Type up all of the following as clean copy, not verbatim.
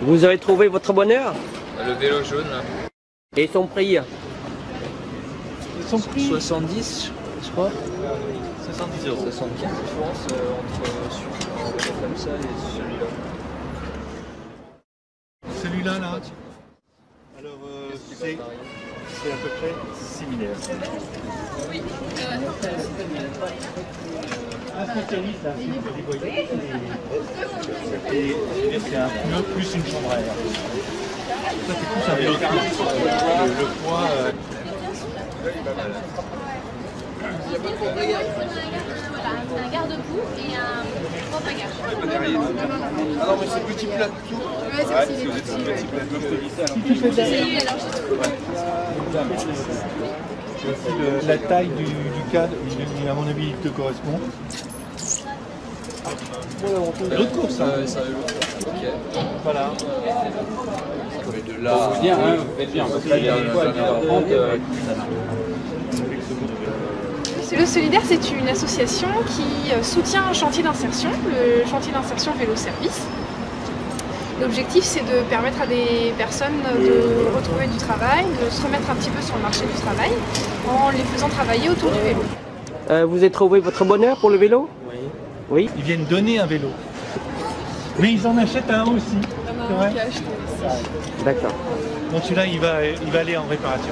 Vous avez trouvé votre bonheur? Le vélo jaune là. Et son prix? Son prix 70 je crois. 70 €. 75 différence entre celui comme ça et celui-là. Celui-là, là. Alors, c'est à peu près similaire. Oui. Un spécialiste, là, c'est des voyelles. Et c'est un pneu plus une chambre à air. Ça, c'est plus un vélo. Le poids. Un garde-boue et un porte-bagages. Ah non mais c'est petit plat de tout. Ouais, c'est petit plat. C'est aussi la taille du cadre, à mon avis, il te correspond. L'autre course, hein. Ça ok. Voilà. De là. Vous bien, hein, vous faites bien. Parce que là, il y a une fois à 10h30, Le Solidaire, c'est une association qui soutient un chantier d'insertion, le chantier d'insertion vélo service. L'objectif, c'est de permettre à des personnes de retrouver du travail, de se remettre un petit peu sur le marché du travail, en les faisant travailler autour du vélo. Vous avez trouvé votre bonheur pour le vélo? Oui. Oui. Ils viennent donner un vélo. Mais ils en achètent un aussi. Il y en a un qui a acheté aussi. D'accord. Donc celui-là, il va aller en réparation.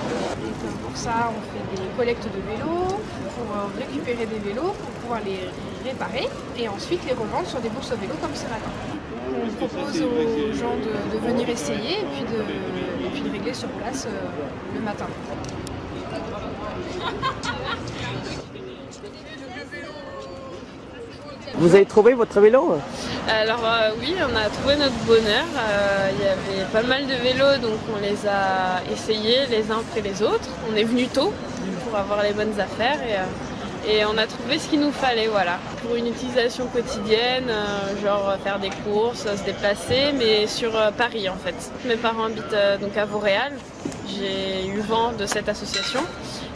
Pour ça, on fait des collectes de vélos, pour récupérer des vélos, pour pouvoir les réparer et ensuite les revendre sur des bourses au vélo comme ce matin. On propose aux gens de venir essayer et puis de régler sur place le matin. Vous avez trouvé votre vélo? Alors oui, on a trouvé notre bonheur. Il y avait pas mal de vélos, donc on les a essayés les uns après les autres. On est venu tôt pour avoir les bonnes affaires et on a trouvé ce qu'il nous fallait, voilà. Pour une utilisation quotidienne, genre faire des courses, se déplacer, mais sur Paris en fait. Mes parents habitent donc à Vauréal. J'ai eu vent de cette association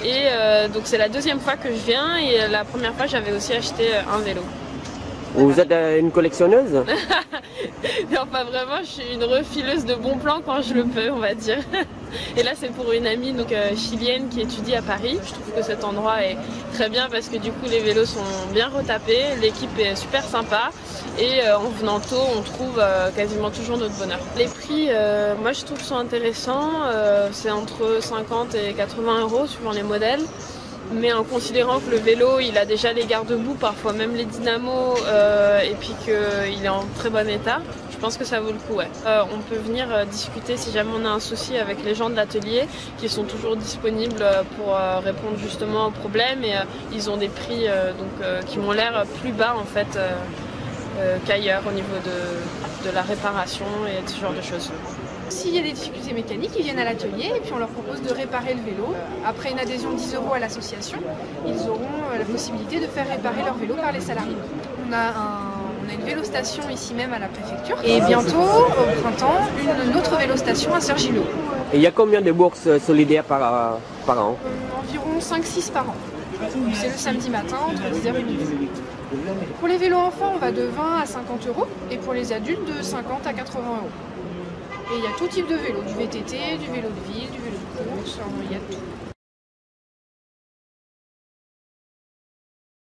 et donc c'est la deuxième fois que je viens et la première fois j'avais aussi acheté un vélo. Vous êtes une collectionneuse? Non, pas vraiment, je suis une refileuse de bons plans quand je le peux, on va dire. Et là, c'est pour une amie donc, chilienne qui étudie à Paris. Je trouve que cet endroit est très bien parce que du coup, les vélos sont bien retapés, l'équipe est super sympa et en venant tôt, on trouve quasiment toujours notre bonheur. Les prix, moi, je trouve sont intéressants. C'est entre 50 et 80 € suivant les modèles. Mais en considérant que le vélo, il a déjà les garde-boue, parfois même les dynamos, et puis qu'il est en très bon état, je pense que ça vaut le coup. Ouais. On peut venir discuter si jamais on a un souci avec les gens de l'atelier, qui sont toujours disponibles pour répondre justement aux problèmes, et ils ont des prix qui m'ont l'air plus bas en fait qu'ailleurs au niveau de la réparation et ce genre de choses. S'il y a des difficultés mécaniques, ils viennent à l'atelier et puis on leur propose de réparer le vélo. Après une adhésion de 10 € à l'association, ils auront la possibilité de faire réparer leur vélo par les salariés. On a une vélostation ici même à la préfecture et bientôt, au printemps, une autre vélostation à Cergy-le-Haut. Et il y a combien de bourses solidaires par an? Environ 5-6 par an. C'est le samedi matin entre 10h et midi. Pour les vélos enfants, on va de 20 à 50 € et pour les adultes de 50 à 80 €. Et il y a tout type de vélo, du VTT, du vélo de ville, du vélo de course, il y a tout.